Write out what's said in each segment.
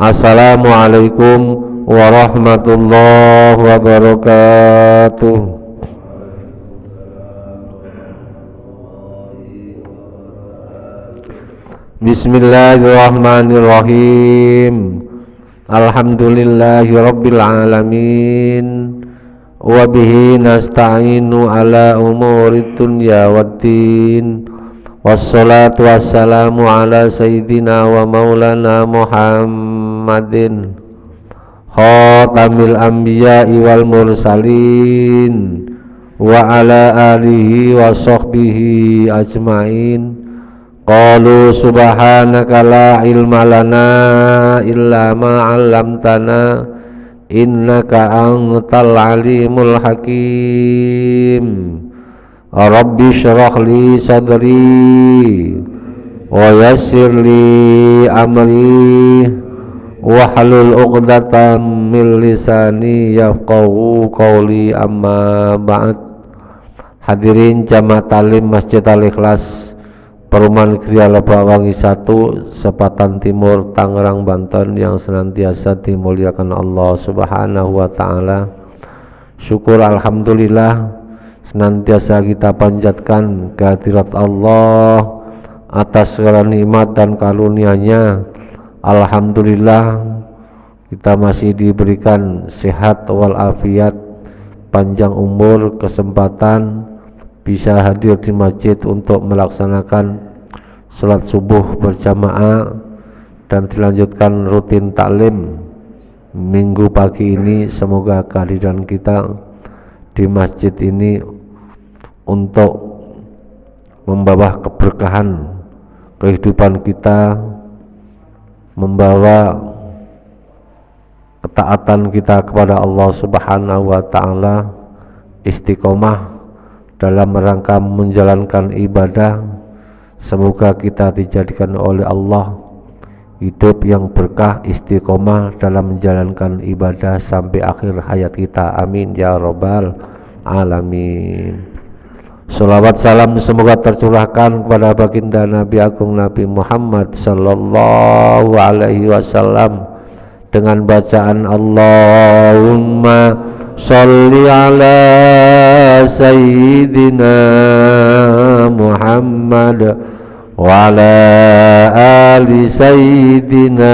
Assalamualaikum warahmatullahi wabarakatuh. Bismillahirrahmanirrahim. Alhamdulillahi rabbil alamin. Wa bihi nasta'inu ala umuri dunya waddin. Wassalatu wassalamu ala sayyidina wa maulana Muhammadin khatamil anbiya'i wal mursalin wa ala alihi wa sahbihi ajmain. Qalu subhanaka la ilma lana illa ma 'allamtana innaka antal alimul hakim. Rabbi syrah li sadri wa yassir li amri wahlul 'uqdatam min lisani yafqahu qawli, amma ba'd. Hadirin jamaah talim Masjid Al-Ikhlas Perumahan Gria Lebakwangi 1, Sepatan Timur, Tangerang, Banten, yang senantiasa dimuliakan Allah Subhanahu wa ta'ala. Syukur alhamdulillah senantiasa kita panjatkan kehadirat Allah atas segala nikmat dan karunia-Nya. Alhamdulillah kita masih diberikan sehat walafiat, panjang umur, kesempatan bisa hadir di masjid untuk melaksanakan sholat subuh berjamaah dan dilanjutkan rutin taklim minggu pagi ini. Semoga kehadiran kita di masjid ini untuk membawa keberkahan kehidupan kita, membawa ketaatan kita kepada Allah Subhanahu wa ta'ala, istiqomah dalam rangka menjalankan ibadah. Semoga kita dijadikan oleh Allah hidup yang berkah, istiqomah dalam menjalankan ibadah sampai akhir hayat kita. Amin ya rabbal alamin. Salawat salam semoga tercurahkan kepada baginda Nabi Agung Nabi Muhammad sallallahu alaihi wasallam dengan bacaan Allahumma sholli ala sayyidina Muhammad wa ala ali sayyidina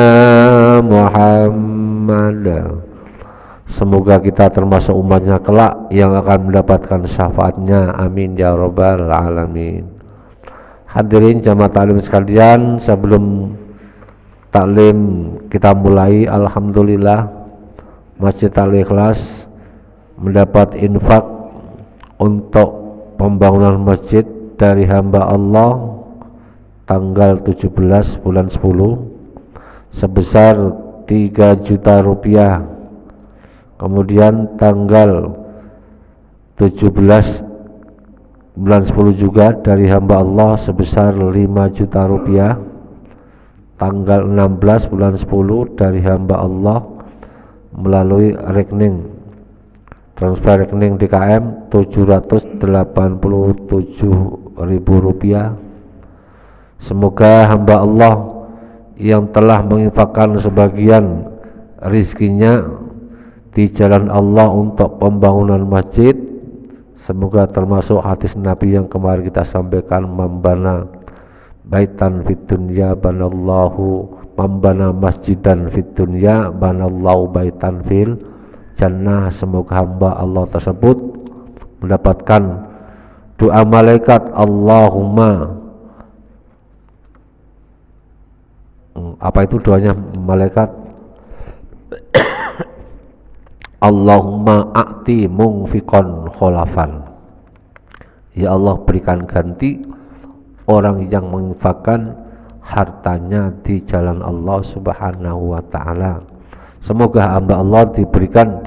Muhammad. Semoga kita termasuk umatnya kelak yang akan mendapatkan syafaatnya. Amin ya rabbal alamin. Hadirin jamaah taklim sekalian, sebelum taklim kita mulai, alhamdulillah Masjid Al-Ikhlas mendapat infak untuk pembangunan masjid dari hamba Allah tanggal 17 bulan 10 sebesar 3 juta rupiah. Kemudian tanggal 17 bulan 10 juga dari hamba Allah sebesar 5 juta rupiah. Tanggal 16 bulan 10 dari hamba Allah melalui rekening transfer rekening DKM 787.000 rupiah. Semoga hamba Allah yang telah menginfakkan sebagian rizkinya di jalan Allah untuk pembangunan masjid, semoga termasuk hadis Nabi yang kemarin kita sampaikan, membana baitan fid dunya banallahu, membana masjidan fid dunya banallahu baitan fil jannah. Semoga hamba Allah tersebut mendapatkan doa malaikat Allahumma, apa itu doanya malaikat? Allahumma a'ti mungfikon kholafan, ya Allah berikan ganti orang yang menginfakkan hartanya di jalan Allah Subhanahu wa ta'ala. Semoga hamba Allah diberikan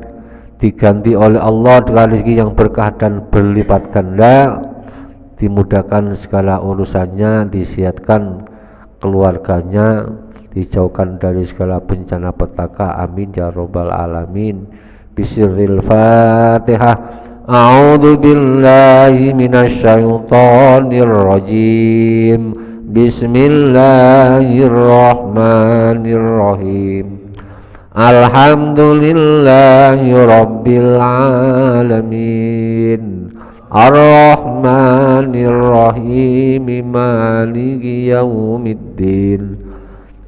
diganti oleh Allah dengan rezeki yang berkah dan berlipat ganda, dimudahkan segala urusannya, disihatkan keluarganya, dijauhkan dari segala bencana petaka. Amin ya rabbal alamin. Bisirril Fatihah. A'udzu billahi minasyaitonir rajim. Bismillahirrahmanirrahim. Alhamdulillahi Rabbil Alamin Ar-Rahmanir Rahim Maliki Yaumiddin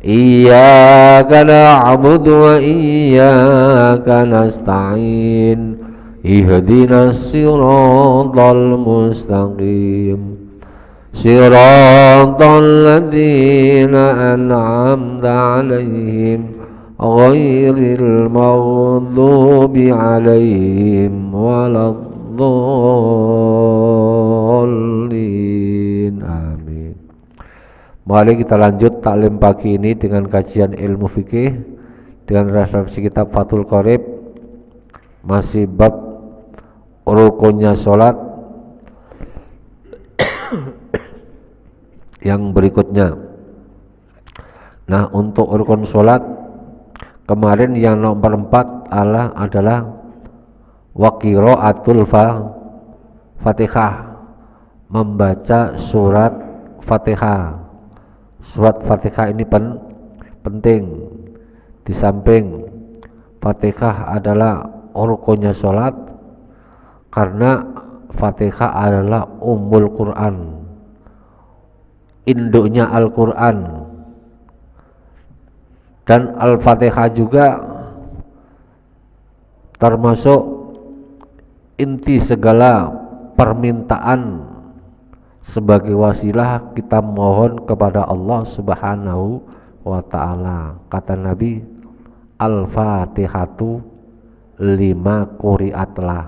Iyyaka na'budu wa iyyaka nasta'in Ihdinas siratal mustaqim Siratal ladzina an'amta 'alaihim ghairil maghdubi 'alaihim waladdallin. Amin. Mari kita lanjut taklim pagi ini dengan kajian ilmu fikih dengan referensi kitab Fathul Qorib, masih bab rukunnya sholat yang berikutnya. Nah, untuk rukun sholat kemarin yang nomor 4 adalah wa qiraatul Fatihah, membaca surat Fatihah. Surat Fatihah ini penting. Di samping Fatihah adalah rukunnya sholat, karena Fatihah adalah ummul Quran, induknya Al-Quran, dan Al-Fatihah juga termasuk inti segala permintaan sebagai wasilah kita mohon kepada Allah Subhanahu wa ta'ala. Kata Nabi, Al-Fatihatu lima quri'atlah.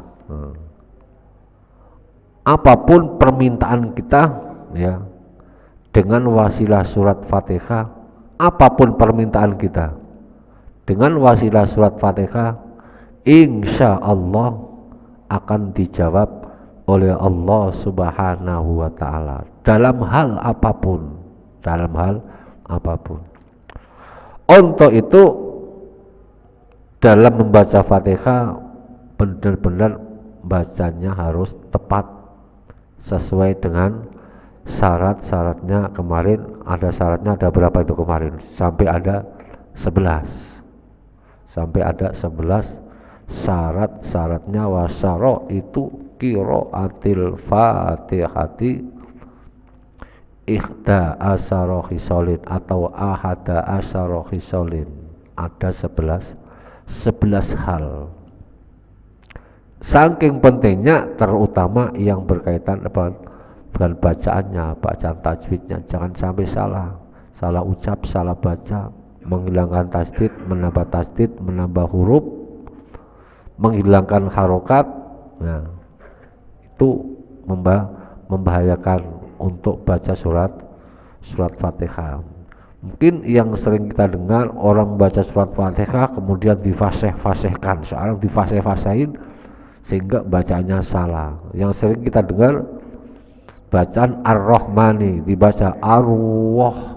Apapun permintaan kita ya, dengan wasilah surat Fatihah, apapun permintaan kita dengan wasilah surat Fatihah, insya Allah akan dijawab oleh Allah Subhanahu wa ta'ala dalam hal apapun. Untuk itu dalam membaca Fatihah benar-benar bacanya harus tepat sesuai dengan syarat-syaratnya. Kemarin ada syaratnya, ada berapa itu kemarin? Sampai ada 11 syarat-syaratnya. Wasyaro itu qiraatil Fatihati ikhda asyara khisalin atau ahada asyara khisalin. Ada 11 hal. Saking pentingnya, terutama yang berkaitan dengan bacaannya, bacaan tajwidnya, jangan sampai salah ucap, salah baca, menghilangkan tasdid, menambah huruf, menghilangkan harokat. Nah, itu membahayakan untuk baca surat Fatihah. Mungkin yang sering kita dengar orang baca surat Fatihah kemudian difasih-fasihkan, seorang difasih-fasihin sehingga bacaannya salah. Yang sering kita dengar bacaan Ar-Rahmani dibaca Ar-Wah,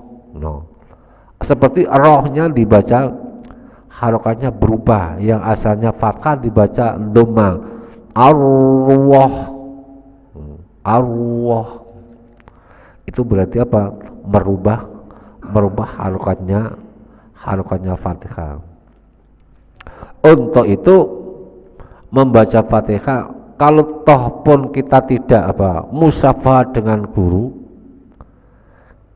seperti rohnya dibaca harokatnya berubah, yang asalnya fathah dibaca dhamma, Ar-Wah. Itu berarti apa? Merubah harokatnya Fatihah. Untuk itu membaca Fatihah, kalau toh pun kita tidak musafah dengan guru,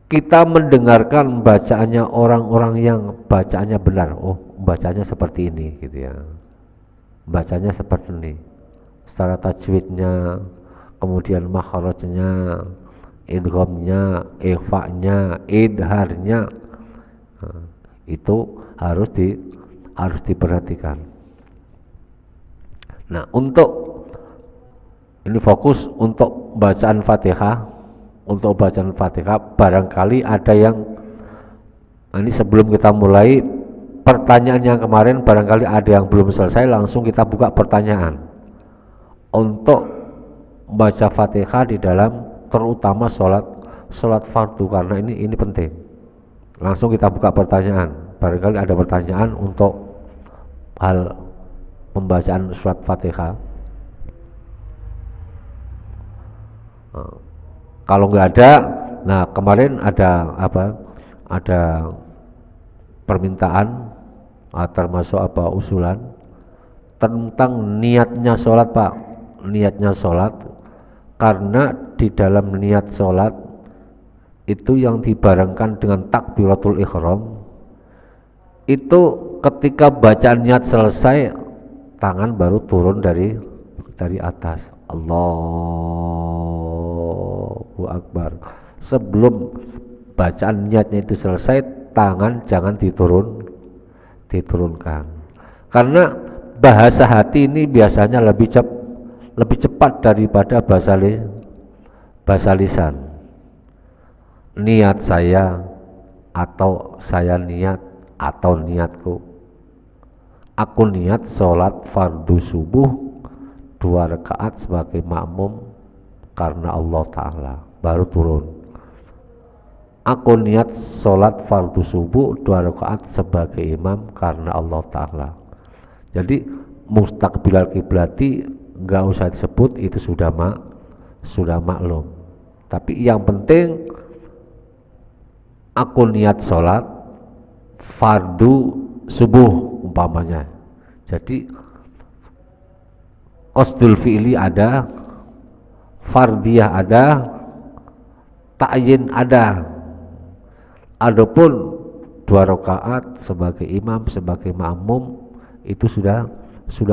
kita mendengarkan bacaannya orang-orang yang bacaannya benar. Oh, bacanya seperti ini gitu ya. Bacanya seperti ini. Secara tajwidnya, kemudian makhrajnya, idghamnya, ikhfa'nya, idharnya, itu harus diperhatikan. Nah, untuk ini fokus untuk bacaan Fatihah. Untuk bacaan Fatihah barangkali ada yang ini sebelum kita mulai pertanyaan yang kemarin, barangkali ada yang belum selesai, langsung kita buka pertanyaan untuk baca Fatihah di dalam terutama sholat fardu, karena ini penting. Langsung kita buka pertanyaan, barangkali ada pertanyaan untuk hal pembacaan surat Fatihah. Kalau nggak ada, nah kemarin ada permintaan Termasuk apa usulan tentang niatnya sholat Pak, niatnya sholat, karena di dalam niat sholat itu yang dibarengkan dengan takbiratul ihram, itu ketika bacaan niat selesai tangan baru turun dari atas. Allahu Akbar. Sebelum bacaan niatnya itu selesai, tangan jangan diturunkan. Karena bahasa hati ini biasanya lebih cepat daripada bahasa lisan. Niat saya atau saya niat atau niatku. Aku niat sholat fardu subuh 2 rakaat sebagai makmum karena Allah Ta'ala, baru turun. Aku niat sholat fardu subuh 2 rakaat sebagai imam karena Allah Ta'ala. Jadi mustaqbilal kiblati nggak usah disebut, itu sudah maklum. Tapi yang penting aku niat sholat fardu subuh umpamanya. Jadi qasdul fi'li ada, fardiyah ada, ta'yin ada. Adapun 2 rakaat sebagai imam, sebagai makmum itu sudah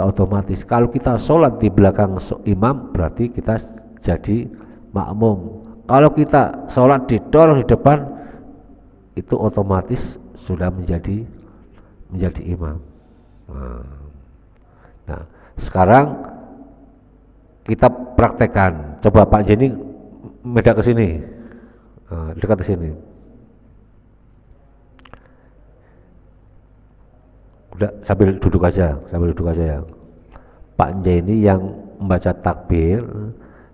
otomatis. Kalau kita sholat di belakang imam berarti kita jadi makmum. Kalau kita sholat didorong di depan itu otomatis sudah menjadi imam. Nah, sekarang kita praktekkan. Coba Pak Jenny mendekat ke sini, dekat ke sini. Udah sambil duduk aja ya. Pak Jenny yang membaca takbir,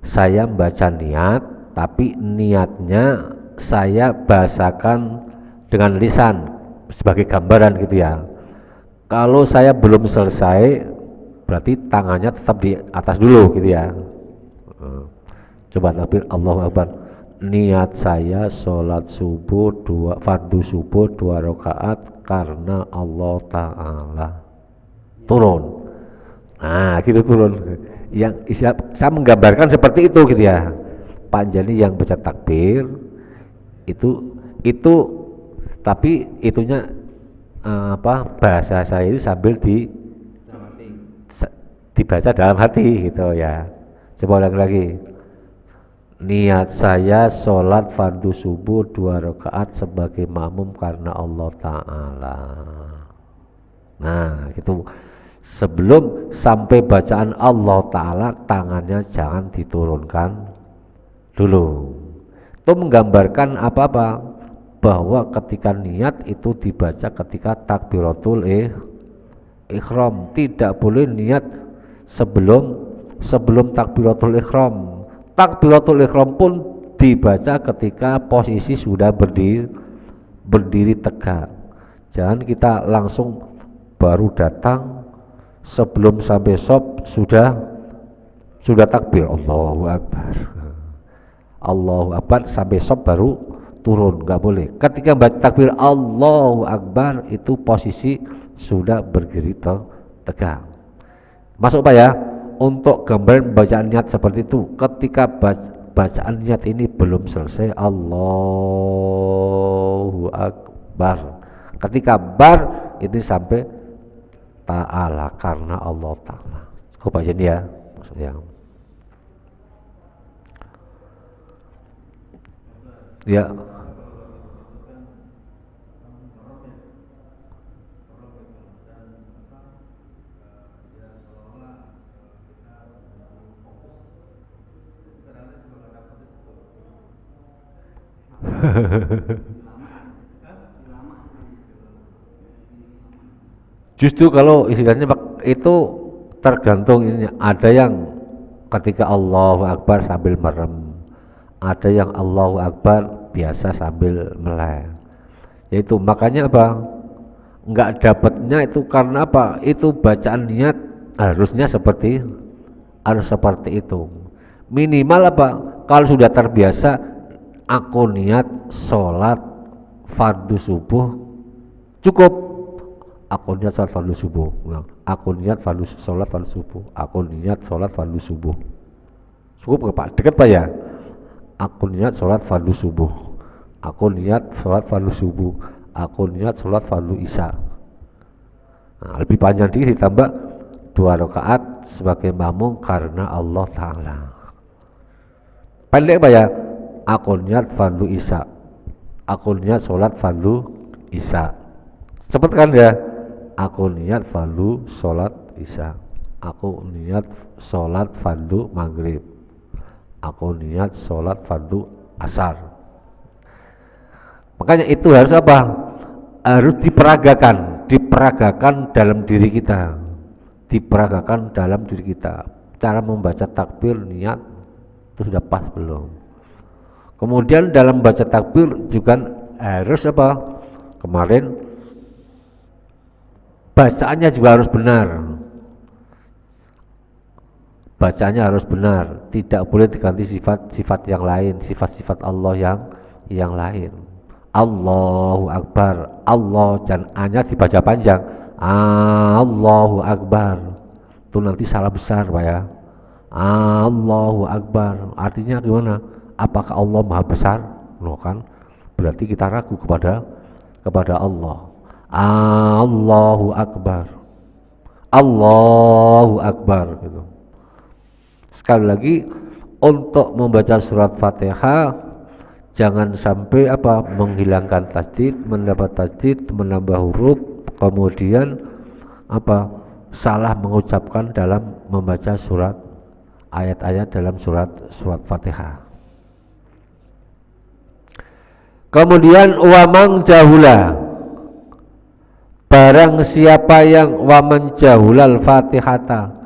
saya membaca niat, tapi niatnya saya bahasakan dengan lisan sebagai gambaran gitu ya. Kalau saya belum selesai berarti tangannya tetap di atas dulu gitu ya. Coba takbir Allahu Akbar. Niat saya sholat subuh fardu subuh 2 rakaat karena Allah Ta'ala, turun. Nah gitu turun. Yang saya menggambarkan seperti itu gitu ya. Pak Jenny yang baca takbir itu tapi itunya bahasa saya itu sambil dibaca dalam hati gitu ya. Coba ulang lagi. Niat saya sholat fardu subuh 2 rakaat sebagai makmum karena Allah Ta'ala. Nah gitu. Sebelum sampai bacaan Allah Ta'ala, tangannya jangan diturunkan dulu. Itu menggambarkan apa-apa, bahwa ketika niat itu dibaca ketika takbiratul ihram. Tidak boleh niat sebelum takbiratul ihram. Takbiratul ihram pun dibaca ketika posisi sudah berdiri tegak. Jangan kita langsung baru datang sebelum sampai sop sudah takbir Allahu Akbar sampai sop baru turun, nggak boleh. Ketika baca takbir Allahu Akbar itu posisi sudah berdiri tegak. Masuk Pak ya? Untuk gambaran bacaan niat seperti itu, ketika bacaan niat ini belum selesai Allahu Akbar, ketika bar itu sampai Ta'ala karena Allah Ta'ala. Cukup aja nih ya maksudnya. Ya. Justru kalau istilahnya itu tergantung ini, ada yang ketika Allahu Akbar sambil merem, ada yang Allahu Akbar biasa sambil melek. Yaitu makanya apa? Enggak dapatnya itu karena apa? Itu bacaan niat harus seperti itu. Minimal apa? Kalau sudah terbiasa aku niat sholat fardu subuh, cukup aku niat sholat fardu subuh. Aku niat sholat fardu subuh. Aku niat sholat fardu subuh. Cukup Pak? Dekat Pak ya? Aku niat sholat fardu subuh. Aku niat sholat fardu subuh. Aku niat sholat fardu isya. Nah, lebih panjang dikit ditambah 2 rakaat sebagai makmum karena Allah Ta'ala. Pendek Pak ya? Aku niat fardu isya. Aku niat sholat fardu isya. Cepet kan ya? Aku niat fardu sholat isya. Aku niat sholat fardu maghrib. Aku niat sholat fardu asar. Makanya itu harus apa? Harus diperagakan dalam diri kita. Diperagakan dalam diri kita. Cara membaca takbir niat itu sudah pas belum? Kemudian dalam baca takbir juga harus apa? Kemarin bacaannya juga harus benar. Bacanya harus benar, tidak boleh diganti sifat-sifat yang lain, sifat-sifat Allah yang lain. Allahu Akbar, Allah dan A-nya dibaca panjang. Allahu Akbar, itu nanti salah besar Pak ya. Allahu Akbar, artinya gimana? Apakah Allah Maha Besar? Loh kan, berarti kita ragu kepada Allah. Allahu Akbar, Allahu Akbar gitu. Sekali lagi, untuk membaca surat Fatihah jangan sampai apa? Menghilangkan tasydid, mendapat tasydid, menambah huruf, kemudian apa? Salah mengucapkan dalam membaca surat ayat-ayat dalam surat Fatihah. Kemudian wamang jahula, barang siapa yang waman jahulal Fatihata,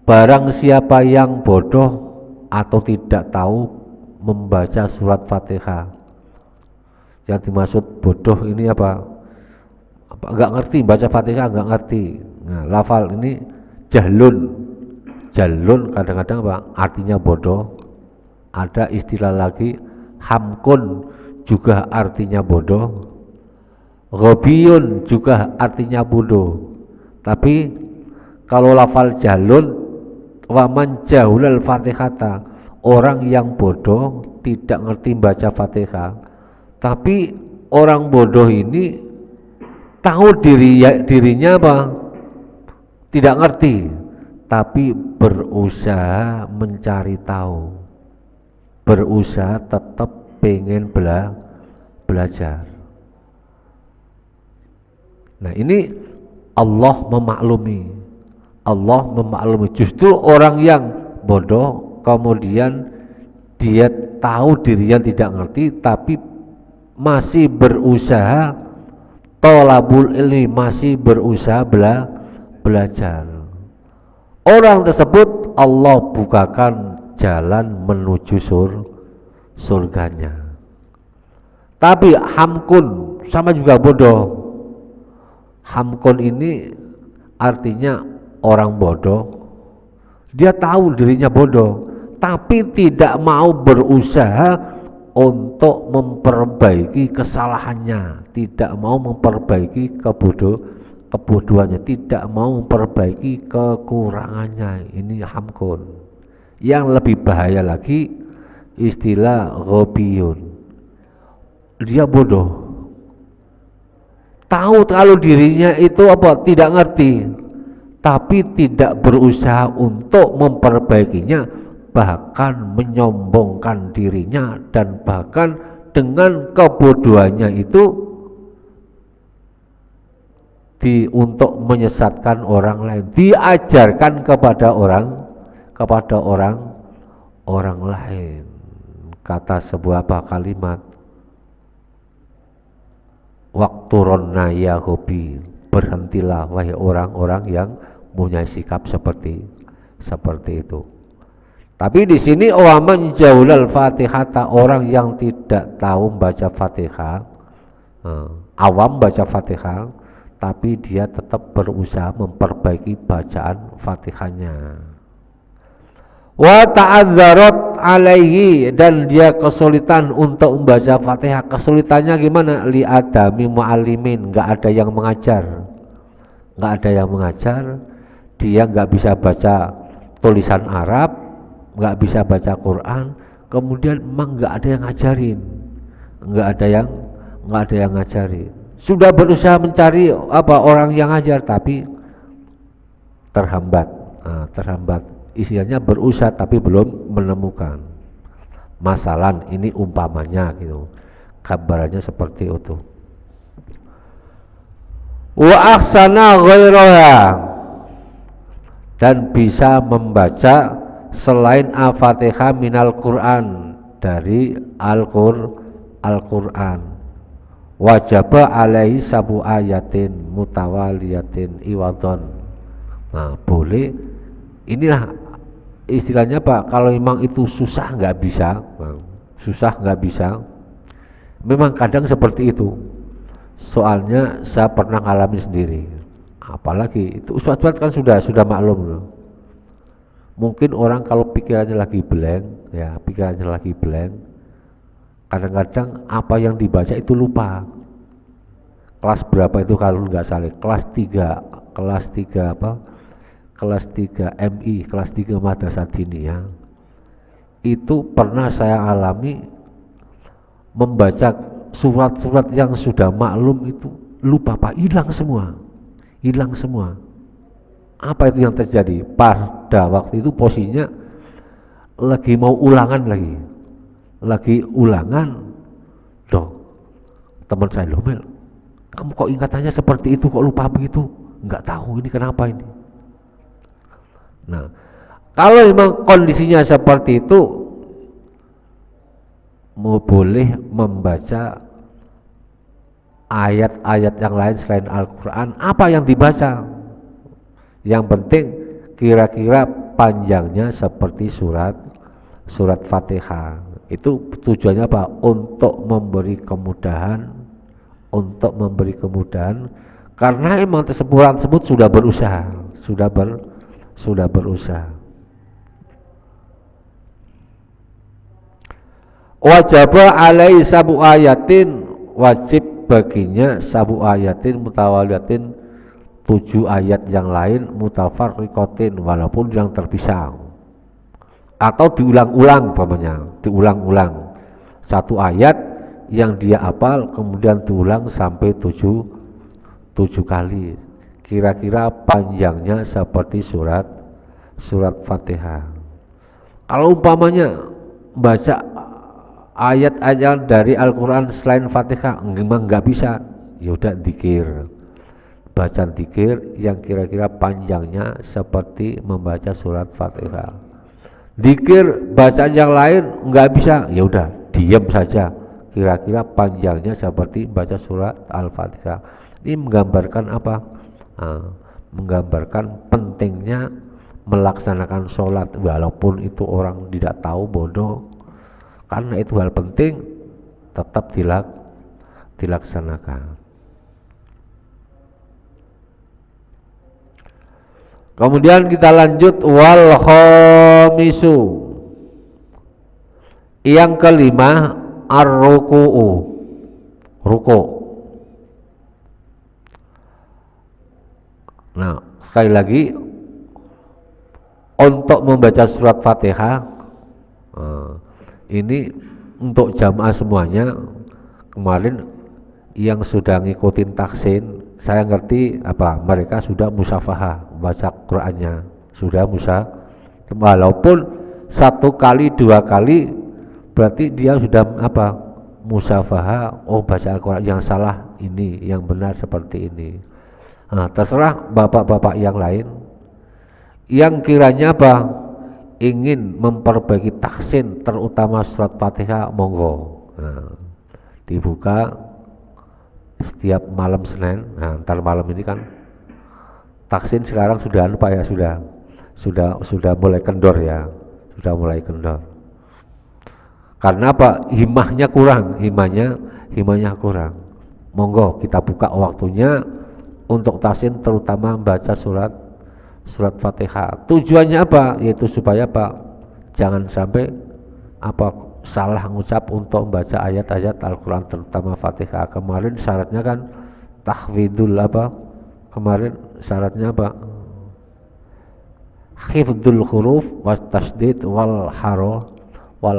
barang siapa yang bodoh atau tidak tahu membaca surat Fatihah. Yang dimaksud bodoh ini apa? Enggak ngerti baca Fatihah, enggak ngerti. Nah, lafal ini jahlun. Jahlun kadang-kadang apa? Artinya bodoh. Ada istilah lagi hamkun, juga artinya bodoh. Ghobiyun juga artinya bodoh. Tapi kalau lafal jahlun, waman jahulal Fatihata, orang yang bodoh tidak ngerti baca Fatihah. Tapi orang bodoh ini tahu dirinya apa? Tidak ngerti, tapi berusaha mencari tahu, berusaha tetap pengen belajar. Nah ini Allah memaklumi. Justru orang yang bodoh kemudian dia tahu dirinya tidak ngerti tapi masih berusaha tolabul ilmi, masih berusaha belajar. Orang tersebut Allah bukakan jalan menuju surganya. Tapi hamkun sama juga bodoh. Hamkun ini artinya orang bodoh, dia tahu dirinya bodoh tapi tidak mau berusaha untuk memperbaiki kesalahannya, tidak mau memperbaiki kebodohannya, tidak mau memperbaiki kekurangannya. Ini hamkun. Yang lebih bahaya lagi istilah ghobiyun, dia bodoh, tahu kalau dirinya itu apa? Tidak ngerti, tapi tidak berusaha untuk memperbaikinya, bahkan menyombongkan dirinya, dan bahkan dengan kebodohannya itu untuk menyesatkan orang lain, diajarkan kepada orang lain. Kata sebuah kalimat, waktu ronna ya hobi, berhentilah wahai orang-orang yang punya sikap seperti itu. Tapi di sini waman jahulal Fatihata, orang yang tidak tahu baca Fatihah, awam baca Fatihah, tapi dia tetap berusaha memperbaiki bacaan Fatihahnya. Wa ta'adzarat alaihi, dan dia kesulitan untuk membaca Fatihah. Kesulitannya gimana? Li adami muallimin, enggak ada yang mengajar. nggak ada yang mengajar, dia nggak bisa baca tulisan Arab, nggak bisa baca Quran, kemudian memang nggak ada yang ngajarin, nggak ada yang ngajarin. Sudah berusaha mencari orang yang ngajar, tapi terhambat. Terhambat. Istilahnya berusaha tapi belum menemukan. Masalah ini umpamanya gitu. Kabarnya seperti itu. Wa ahsana ghairaha, dan bisa membaca selain Al-Fatihah minal Quran, dari Al-Quran. Wajaba alaihi sabu ayatin mutawaliyatin iwadon. Nah, boleh. Inilah istilahnya Pak, kalau memang itu susah nggak bisa, memang kadang seperti itu. Soalnya saya pernah alami sendiri. Apalagi itu Ustadz kan sudah maklum loh. Mungkin orang kalau pikirannya lagi blank, kadang-kadang apa yang dibaca itu lupa. Kelas berapa itu kalau nggak salah? Kelas 3 MI, kelas 3 Madrasah Diniyah. Itu pernah saya alami, membaca surat-surat yang sudah maklum itu lupa Pak, hilang semua. Apa itu yang terjadi? Pada waktu itu posisinya lagi mau ulangan loh, teman saya, loh Mel, kamu kok ingatannya seperti itu, kok lupa begitu? Nggak tahu ini kenapa ini. Nah, kalau memang kondisinya seperti itu, boleh membaca ayat-ayat yang lain selain Al-Quran. Apa yang dibaca? Yang penting kira-kira panjangnya seperti surat Fatihah. Itu tujuannya apa? Untuk memberi kemudahan, karena emang tersebut sudah berusaha. Wajaba alai sabu ayatin, wajib baginya sabu ayatin mutawaliyatin, 7 ayat yang lain, mutafarriqatin, walaupun yang terpisah, atau diulang-ulang satu ayat yang dia hafal kemudian diulang sampai 7 kali. Kira-kira panjangnya seperti surat Fatihah. Kalau umpamanya baca ayat-ayat dari Al-Quran selain Fatihah memang nggak bisa, yaudah bacaan dzikir yang kira-kira panjangnya seperti membaca surat Fatihah. Dzikir bacaan yang lain nggak bisa, yaudah diam saja, kira-kira panjangnya seperti baca surat Al-Fatihah. Ini menggambarkan apa? Menggambarkan pentingnya melaksanakan sholat, walaupun itu orang tidak tahu, bodoh, karena itu hal penting, tetap dilaksanakan. Kemudian kita lanjut, wal khamisu, yang kelima, ar-ruku'u, ruku'. Nah, sekali lagi, untuk membaca surat Fatihah, ini untuk jamaah semuanya. Kemarin yang sudah ngikutin taksin, saya ngerti mereka sudah musafahah baca Qur'annya, walaupun 1 kali 2 kali berarti dia sudah musafahah. Oh, baca Al-Quran yang salah ini, yang benar seperti ini. Nah, terserah bapak-bapak yang lain yang kiranya ingin memperbaiki taksin, terutama surat Fatihah, monggo. Nah, dibuka setiap malam Senin. Nah, ntar malam ini kan taksin sekarang sudah sudah mulai kendor ya, karena himahnya kurang. Monggo kita buka waktunya untuk taksin, terutama membaca surat Fatihah. Tujuannya yaitu supaya jangan sampai salah ngucap untuk membaca ayat-ayat Al-Quran, terutama Fatihah. Kemarin syaratnya kan tahfidul kemarin syaratnya apa? Hifdzul huruf was tasdid wal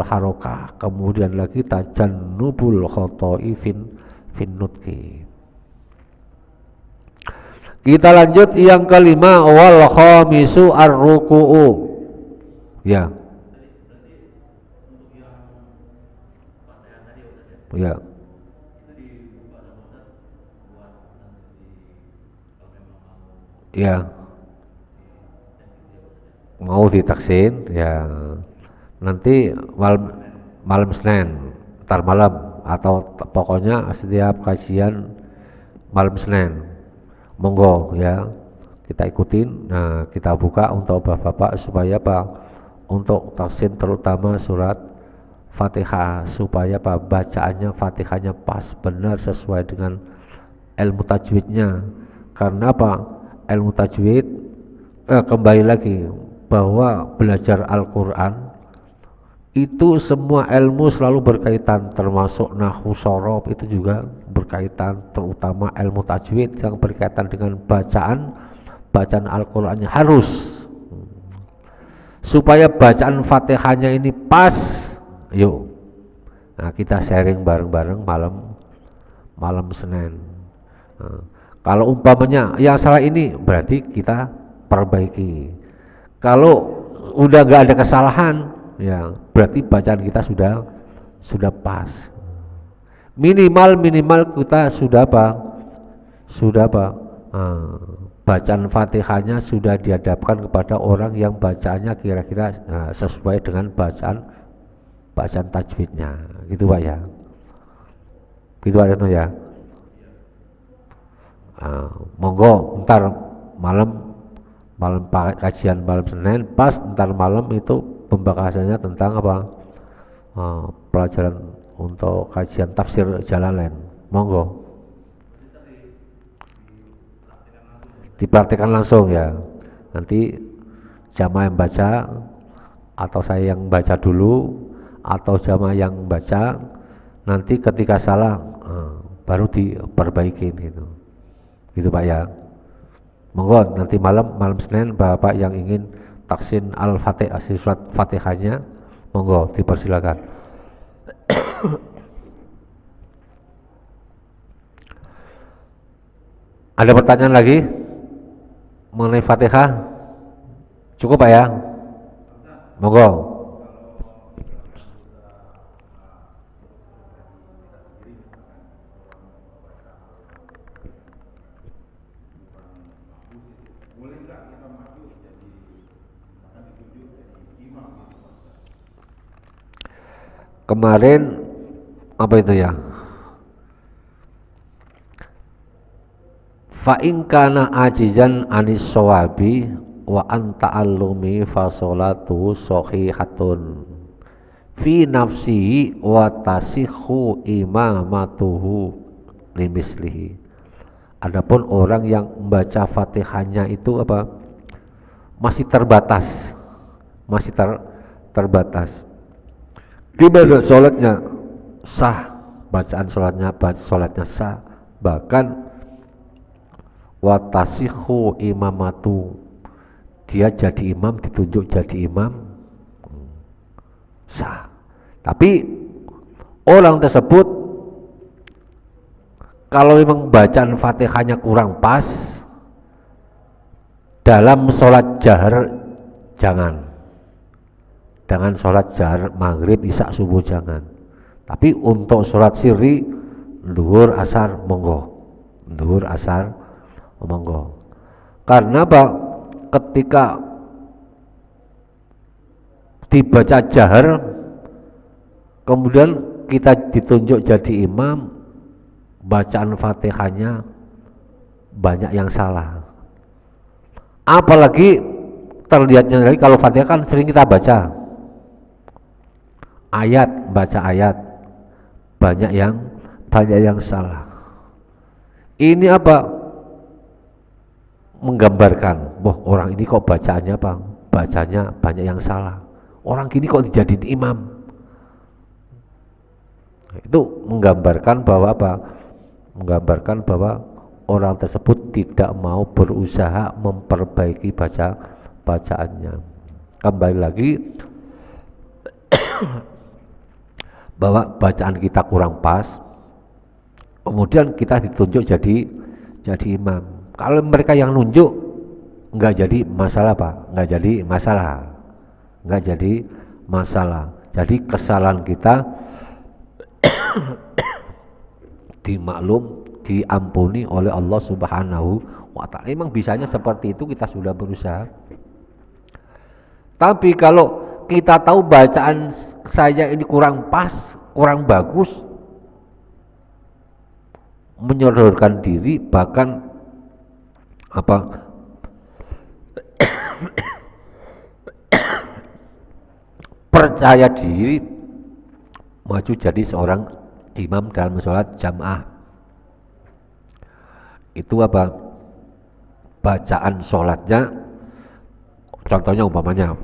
harokah. Kemudian lagi tajannubul khoto'i fin nutki. Kita lanjut yang kelima, wal khamisu ar-ruku'u. Ya. Ya. Ya. Mau ditaksin ya. Nanti malam Senin, ntar malam atau pokoknya setiap kajian malam Senin. Monggo ya, kita ikutin. Nah, kita buka untuk bapak-bapak supaya apa? Untuk taksin terutama surat Fatihah, supaya apa? Bacaannya Fatihahnya pas, benar sesuai dengan ilmu tajwidnya. Karena apa? Ilmu tajwid kembali lagi bahwa belajar Al-Qur'an itu semua ilmu selalu berkaitan, termasuk nahwu shorof itu juga berkaitan, terutama ilmu tajwid yang berkaitan dengan bacaan Al-Qur'annya harus, supaya bacaan Fatihahnya ini pas. Yuk, nah kita sharing bareng-bareng malam Senin. Nah, kalau umpamanya yang salah ini berarti kita perbaiki. Kalau udah gak ada kesalahan, ya berarti bacaan kita sudah pas. Minimal kita sudah apa, bacaan Fatihahnya sudah dihadapkan kepada orang yang bacaannya kira-kira sesuai dengan bacaan tajwidnya, gitu Pak ya, gitu Pak Retno ya. Monggo ntar malam kajian malam Senin pas, ntar malam itu pembahasannya tentang apa, pelajaran untuk kajian tafsir Jalalain. Monggo dipraktikkan langsung ya, nanti jamaah yang baca atau saya yang baca dulu atau jamaah yang baca, nanti ketika salah baru diperbaiki gitu Pak ya. Monggo nanti malam Senin Bapak yang ingin taksin Al-Fatihah, surat Fatihahnya, monggo dipersilakan. Ada pertanyaan lagi mengenai Fatihah? Cukup Pak ya? Monggo. Kemarin apa itu ya? Fa in kana ajizan anis sawabi wa an ta'allumi fa sholatu shahihatun fi nafsihi wa tasihhu imamatuhu limislihi. Adapun orang yang membaca Fatihahnya itu apa? Masih terbatas. Terbatas. Gimana sholatnya? Sah. Bacaan sholatnya sah. Bahkan watasihu imamatu, dia jadi imam, ditunjuk jadi imam, sah. Tapi orang tersebut kalau memang bacaan Fatihahnya kurang pas, dalam sholat jahar jangan. Dengan sholat jahar maghrib, isya, subuh jangan. Tapi untuk sholat sirri, duhur, asar, monggo. Duhur, asar, monggo. Karena apa? Ketika dibaca jahar, kemudian kita ditunjuk jadi imam, bacaan Fatihahnya banyak yang salah. Apalagi terlihatnya lagi kalau Fatihah kan sering kita baca baca ayat banyak yang salah. Ini apa? Menggambarkan, orang ini kok bacanya banyak yang salah. Orang gini kok dijadiin imam. Itu menggambarkan bahwa apa? Menggambarkan bahwa orang tersebut tidak mau berusaha memperbaiki bacaannya. Kembali lagi bahwa bacaan kita kurang pas, kemudian kita ditunjuk jadi imam. Kalau mereka yang nunjuk nggak jadi masalah Pak, nggak jadi masalah. Jadi kesalahan kita dimaklum, diampuni oleh Allah Subhanahu wa Ta'ala. Memang bisanya seperti itu, kita sudah berusaha. Tapi kalau kita tahu bacaan saya ini kurang pas, kurang bagus, menyodorkan diri, bahkan percaya diri maju jadi seorang imam dalam sholat jamaah. Itu bacaan sholatnya, contohnya umpamanya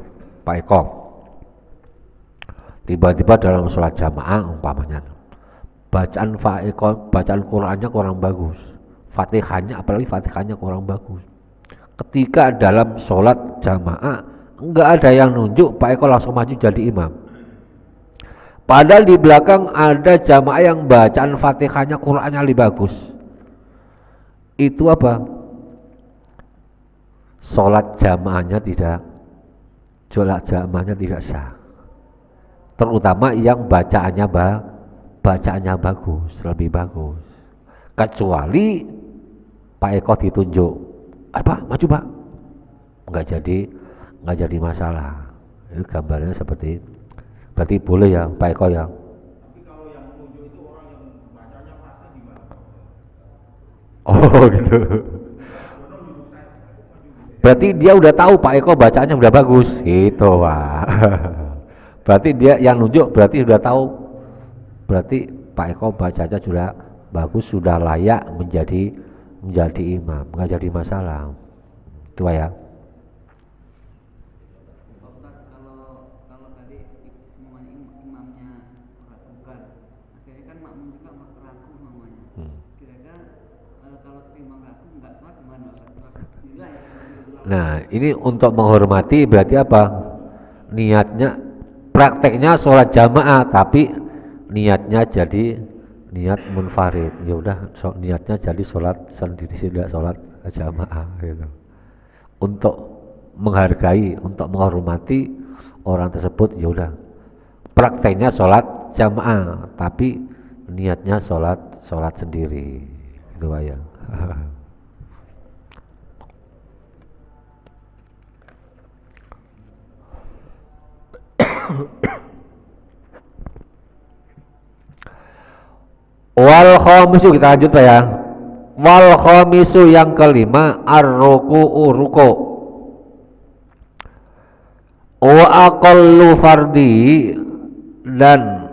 Pak Eko tiba-tiba dalam sholat jamaah umpamanya bacaan Pak Eko, bacaan Qurannya kurang bagus, Fatihahnya, apalagi Fatihahnya kurang bagus. Ketika dalam sholat jamaah enggak ada yang nunjuk, Pak Eko langsung maju jadi imam. Padahal di belakang ada jamaah yang bacaan Fatihahnya, Qurannya lebih bagus. Itu sholat jamaahnya tidak sah. Terutama yang bacaannya bagus, lebih bagus. Kecuali Pak Eko ditunjuk, maju Pak, nggak jadi masalah. Itu gambarnya seperti itu. Berarti boleh ya Pak Eko ya. Tapi kalau yang menunjuk itu orang yang bacanya fase gimana? Oh gitu. Berarti dia udah tahu Pak Eko bacanya udah bagus, gitu Pak. Berarti dia yang nunjuk berarti sudah tahu. Berarti Pak Eko bacanya sudah bagus, sudah layak menjadi imam, nggak jadi masalah. Itu ya. Kalau tadi imamnya ragukan, akhirnya kan makmum juga ragu mamanya. Kira-kira kalau imam ragu nggak sah gimana? Nah, ini untuk menghormati berarti apa? Niatnya, prakteknya sholat jamaah, tapi niatnya jadi niat munfarid. Ya udah, niatnya jadi sholat sendiri, tidak sholat jamaah gitu. Untuk menghargai, untuk menghormati orang tersebut, ya udah. Prakteknya sholat jamaah, tapi niatnya sholat sendiri. Itu ya. Wal khamisu, kita lanjut Pak ya. Wal khamisu yang kelima, ar-ruku'u ruku'. Wa aqallu fardi, dan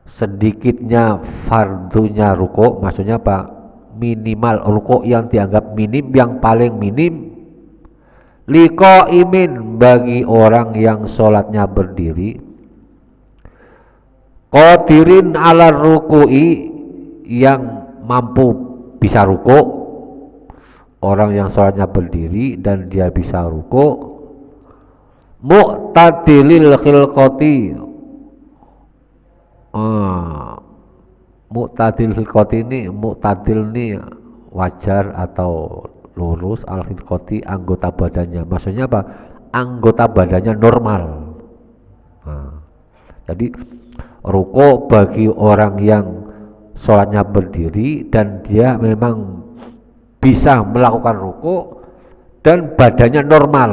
sedikitnya fardunya ruku', maksudnya apa? Minimal ruku' yang dianggap minim, yang paling minim, liqaimin, bagi orang yang sholatnya berdiri, qadirin ala ruku'i, yang mampu bisa ruku', orang yang sholatnya berdiri dan dia bisa ruku', mu'tadilil khilqati, mu'tadil khilqati ini, mu'tadil ini wajar atau lurus, al khilqati anggota badannya, maksudnya apa? Anggota badannya normal. Jadi ruku bagi orang yang sholatnya berdiri dan dia memang bisa melakukan ruku dan badannya normal.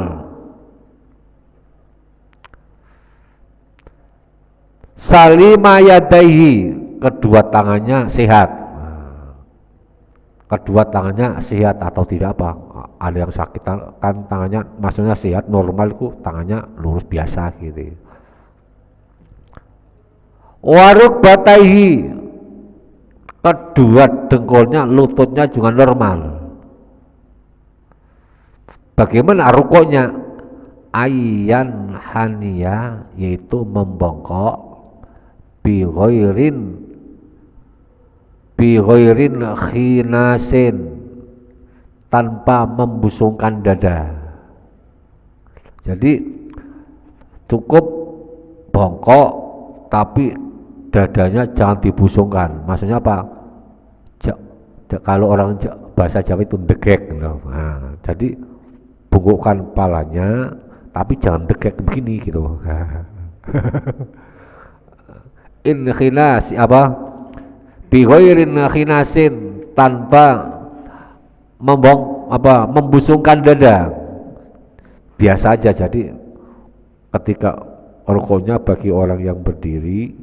Salima yadaihi, kedua tangannya sehat. Kedua tangannya sehat atau tidak apa? Ada yang sakit kan tangannya, maksudnya sehat, normal itu tangannya lurus biasa gitu. Waruk bataihi, kedua dengkulnya, lututnya juga normal. Bagaimana rukuknya? Ayyan haniya, yaitu membongkok, bi ghairin, bi ghairin khinasin, tanpa membusungkan dada. Jadi cukup bongkok tapi dadanya jangan dibusungkan. Maksudnya apa? Kalau orang bahasa Jawa itu degek, nah, jadi bungkukkan palanya tapi jangan degek begini gitu. In khinas apa? Bi ghairin khinasin, tanpa membusungkan dada. Biasa aja. Jadi ketika rukunya bagi orang yang berdiri,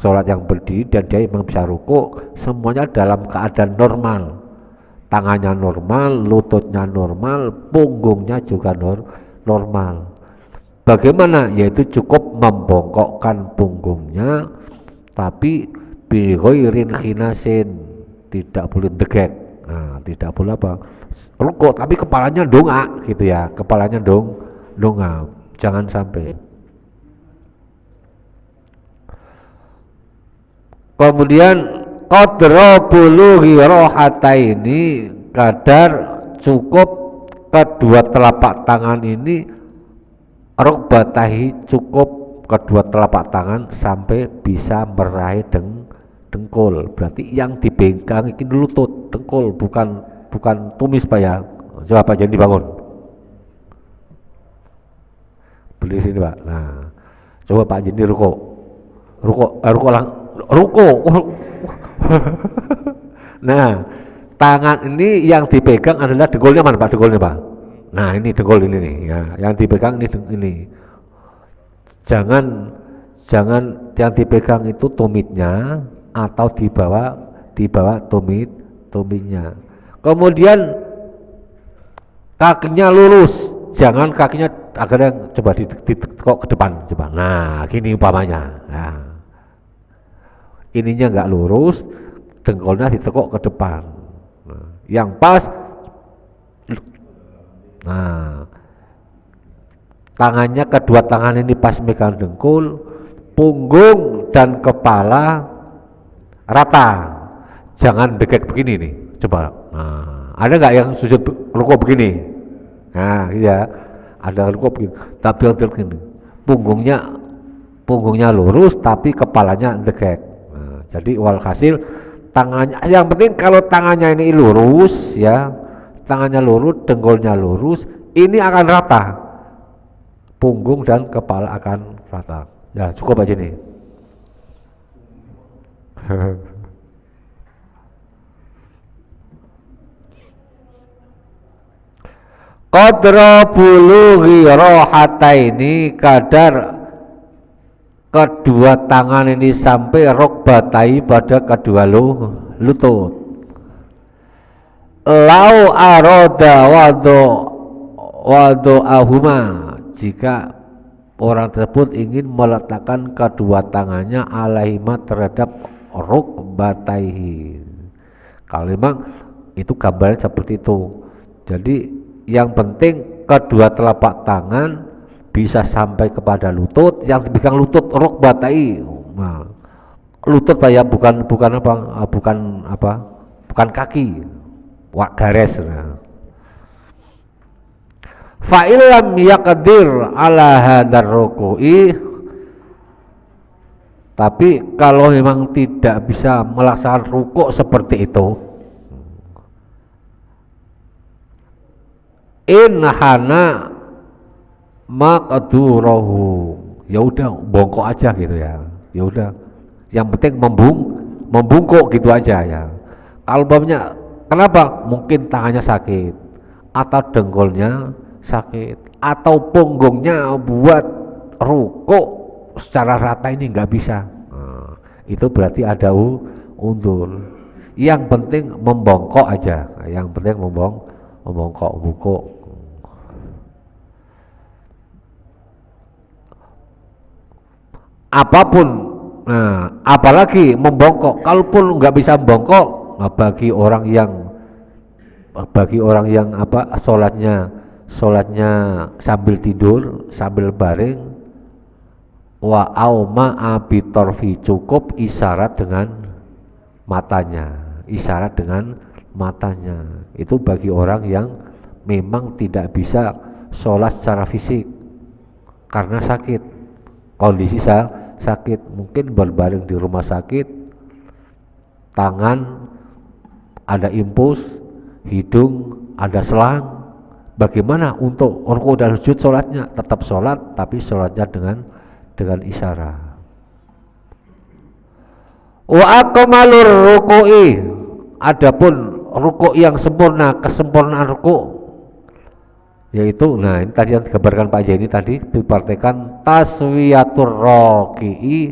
sholat yang berdiri dan dia memang bisa ruku, semuanya dalam keadaan normal. Tangannya normal, lututnya normal, punggungnya juga normal. Bagaimana? Yaitu cukup membongkokkan punggungnya tapi bi ghairin khinasin, tidak boleh degek. Nah, tidak boleh apa? Ruku tapi kepalanya dongak gitu ya, kepalanya dongak, jangan sampai. Kemudian qadra bulughi rohataini, kadar cukup kedua telapak tangan ini, rukbatahi, cukup kedua telapak tangan sampai bisa meraih dengkul. Berarti yang dipegang ini lutut, dengkul, bukan tumis Pak ya. Coba Pak jadi bangun. Beli sini Pak. Nah, coba Pak jadi ruko. Nah, tangan ini yang dipegang adalah dengkulnya mana Pak? Dengkulnya Pak. Nah, ini dengkul ini nih. Ya, yang dipegang ini. Jangan yang dipegang itu tumitnya atau di bawah tumitnya. Kemudian kakinya lurus, jangan kakinya akhirnya coba ditekuk ke depan coba. Nah, gini umpamanya. Nah, ininya enggak lurus, dengkulnya ditekuk ke depan. Nah, yang pas. Nah, tangannya, kedua tangan ini pas megang dengkul, punggung dan kepala rata, jangan degek begini nih, coba. Nah, ada nggak yang sujud ruku begini? Nah, iya, ada ruku begini, tapi begini, punggungnya lurus, tapi kepalanya degek. Nah, jadi walhasil tangannya, yang penting kalau tangannya ini lurus ya, tangannya lurus, dengkulnya lurus, ini akan rata. Punggung dan kepala akan rata. Ya, cukup aja nih. Qadra bulughi rohataini, kadar kedua tangan ini sampai rukbatai, pada kedua lutut. Lau aroda wado ahuma, jika orang tersebut ingin meletakkan kedua tangannya alaihima, terhadap rukbataihi. Kalau memang itu gambarnya seperti itu. Jadi yang penting kedua telapak tangan bisa sampai kepada lutut, yang dipegang lutut rukbatai. Nah, lutut Pak ya, bukan kaki, garis. Nah. Fa'ilam yaqdir ala hadar ruku'i, tapi kalau memang tidak bisa melaksanakan rukuk seperti itu, in hana maqdurahu, ya udah bongkok aja gitu ya. Ya udah, yang penting membungkuk gitu aja ya. Albumnya kenapa? Mungkin tangannya sakit atau dengkulnya sakit atau punggungnya buat rukuk secara rata ini nggak bisa. Nah, itu berarti ada undur. Yang penting membongkok aja. Yang penting membongkok, bungkuk. Apapun, nah, apalagi membongkok. Kalaupun nggak bisa membongkok, nah, bagi orang yang sholatnya sambil tidur, sambil baring, wa auma abitorfi, cukup isyarat dengan matanya, isyarat dengan matanya. Itu bagi orang yang memang tidak bisa sholat secara fisik karena sakit, kondisi sakit, mungkin berbaring di rumah sakit, tangan ada impus, hidung ada selang. Bagaimana untuk ruku dan sujud sholatnya? Tetap sholat, tapi sholatnya dengan isyarat. Wa akmalur ruku'i, adapun ruku' yang sempurna, kesempurnaan ruku' yaitu, nah ini tadi yang digambarkan Pak Jeni tadi, dipartekan taswiyatur raki'i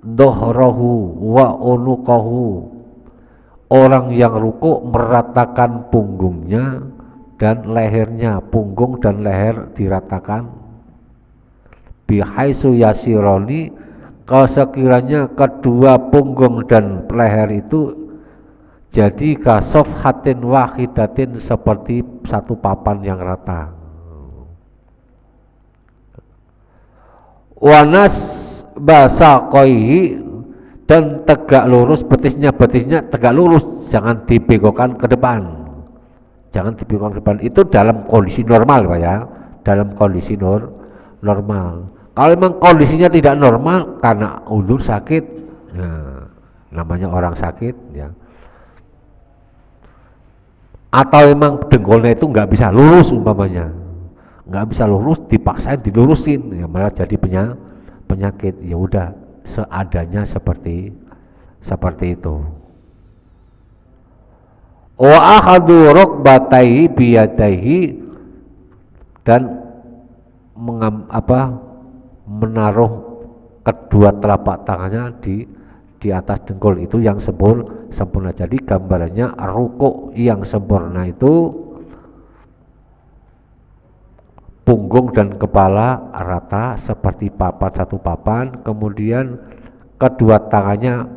dohrohu wa unuqahu, orang yang ruku' meratakan punggungnya dan lehernya, punggung dan leher diratakan, bihaisu yasironi, kalau sekiranya kedua punggung dan leher itu jadi kasof hatin wahidatin, seperti satu papan yang rata. Wanas basa koi, dan tegak lurus betisnya tegak lurus, jangan dibengkokkan ke depan, jangan dibengkokkan ke depan. Itu dalam kondisi normal Pak ya, dalam kondisi normal. Kalau memang kondisinya tidak normal karena ulur sakit, nah, namanya orang sakit ya, atau memang dengkulnya itu nggak bisa lurus, umpamanya nggak bisa lurus, dipaksain dilurusin, ya malah jadi penyakit, ya udah seadanya seperti itu. Wa akhadhu rukbatayhi biyadayhi, dan menaruh kedua telapak tangannya di atas dengkul, itu yang sempurna. Jadi gambarannya rukuk yang sempurna itu punggung dan kepala rata seperti satu papan, kemudian kedua tangannya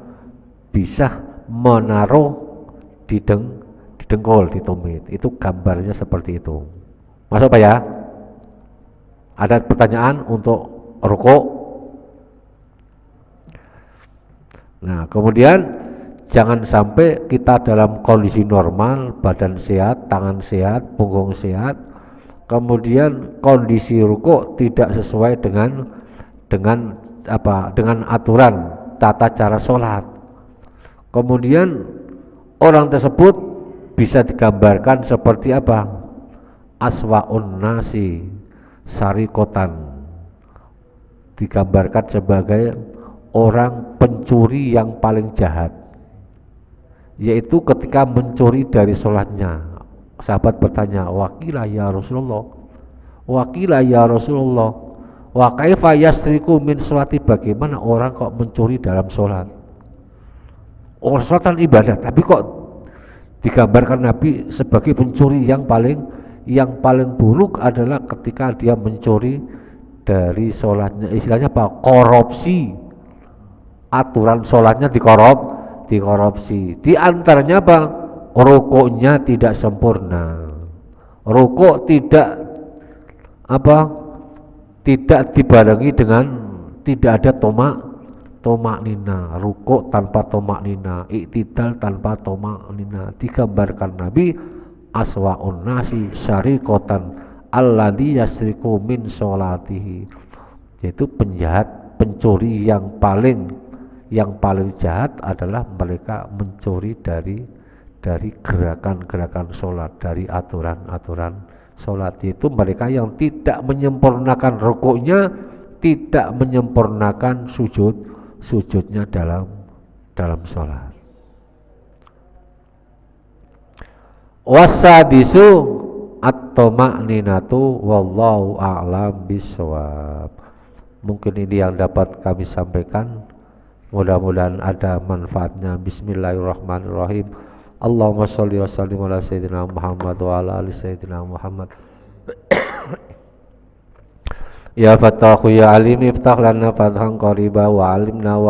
bisa menaruh di dengkul, di tumit. Itu gambarnya seperti itu. Masuk Pak ya? Ada pertanyaan untuk rukuk? Nah, kemudian jangan sampai kita dalam kondisi normal, badan sehat, tangan sehat, punggung sehat, kemudian kondisi rukuk tidak sesuai dengan aturan tata cara sholat. Kemudian orang tersebut bisa digambarkan seperti apa? Aswa'un nasi sarikotan, digambarkan sebagai orang pencuri yang paling jahat, yaitu ketika mencuri dari sholatnya. Sahabat bertanya, wakila ya Rasulullah, wa kaifa yasriku min sholati, bagaimana orang kok mencuri dalam sholat? Sholat kan ibadah, tapi kok digambarkan Nabi sebagai pencuri yang paling buruk adalah ketika dia mencuri dari sholatnya, istilahnya apa? Korupsi, aturan sholatnya dikorupsi. Di antaranya apa? Rukuknya tidak sempurna, rukuk tidak dibarengi dengan, tidak ada tomak nina, rukuk tanpa tomak nina, iktidal tanpa tomak nina. Digambarkan Nabi aswa'un nasi syariqatan alladhi yasriku min sholatihi, yaitu pencuri yang paling jahat adalah mereka mencuri dari gerakan-gerakan sholat, dari aturan-aturan sholat, yaitu mereka yang tidak menyempurnakan rukuknya, tidak menyempurnakan sujudnya dalam sholat. Wasadisu at-tama'ninatu wallahu a'lam bishawab. Mungkin ini yang dapat kami sampaikan, mudah-mudahan ada manfaatnya. Bismillahirrahmanirrahim. Allahumma sholli wa sallim ala sayyidina Muhammad wa ala ali sayyidina Muhammad. Ya Fattahu ya Alim, iftah lana fathan qariba wa alimna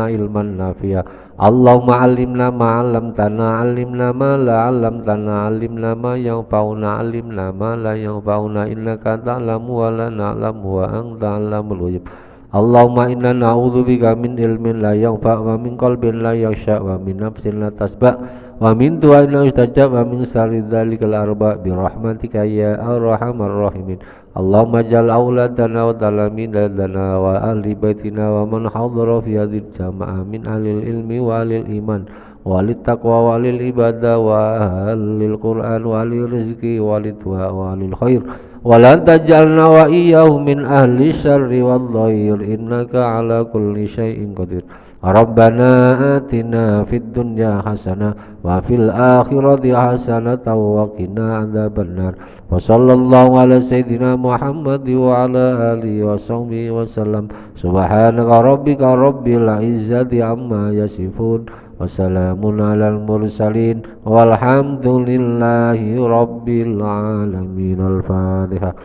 ilman nafi'a. Allahumma alimna ma 'allamtana, alimna ma la 'allamtana, alimna ma yanfa'una, alimna ma la yanfa'una, innaka ta'lamu wa la na'lamu wa anta 'allamul ghuyub. Allahumma inna na'udzubika min ilmin la yanfa' wa min qalbin la yakhsha wa min nafsin la tasba' wa min du'ain la yustajab wa min syarri dzalikal arba' bi rahmatika ya arhamar rahimin. Allahumma ja'al auladana wa talaminana wa ahli baitina wa man hadara fi hadhihi jama'ah min ahlil ilmi wa ahlil iman walid taqwa walil ibadah walil Qur'an walil rizki walid du'a walil khair wala taj'alna wa iyyahum min ahli syarri wal dhair innaka ala kulli syai'in qadir. Rabbana atina fid dunya hasanah wa fil akhirati hasanah wa qina adzabannar. Wa sallallahu ala sayyidina Muhammad wa ala alihi wa sahbihi wa sallam. Subhanaka rabbika rabbil izzati amma yasifun. Wassalamun alal mursalin walhamdulillahi rabbil alamin. Al-Fatihah.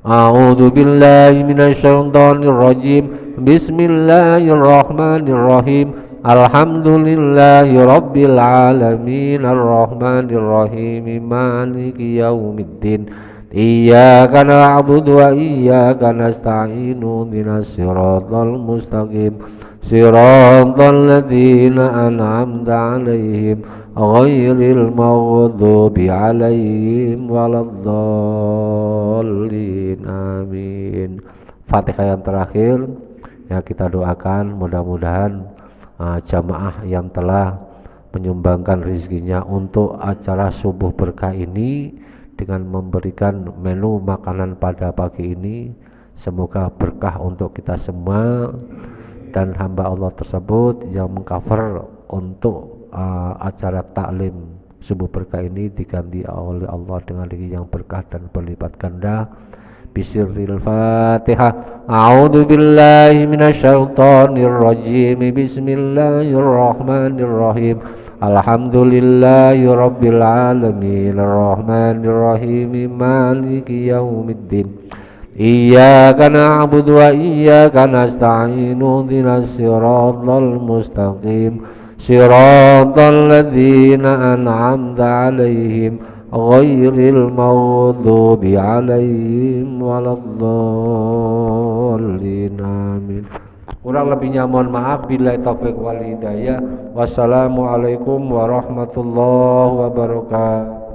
A'udzu billahi minasy syaithanir rajim. Bismillahirrahmanirrahim. Alhamdulillahi rabbil alamin arrahmanir rahim maliki yaumiddin. Iyyaka na'budu wa iyyaka nasta'inu ihdinas siratal mustaqim. Siratal ladzina an'amta 'alaihim ghairil maghdubi 'alaihim waladdallin. Amin. Fatihah yang terakhir ya, kita doakan mudah-mudahan jamaah yang telah menyumbangkan rezekinya untuk acara subuh berkah ini dengan memberikan menu makanan pada pagi ini, semoga berkah untuk kita semua. Dan hamba Allah tersebut yang mengcover untuk acara taklim subuh berkah ini diganti oleh Allah dengan rezeki yang berkah dan berlipat ganda. Bismillahil Fatihah. A'udzu billahi minasyaitonir rajim. Bismillahirrahmanirrahim. Alhamdulillahi rabbil alamin arrahmanir rahim maliki yaumiddin. Iyyaka na'budu wa iyyaka nasta'inu ihdinas siratal mustaqim. Siratal ladzina an'amta 'alaihim ghairil maghdubi 'alaihim waladdallin. Amin. Kurang lebihnya mohon maaf. Billahi taufiq wal hidayah. Wassalamualaikum warahmatullahi wabarakatuh.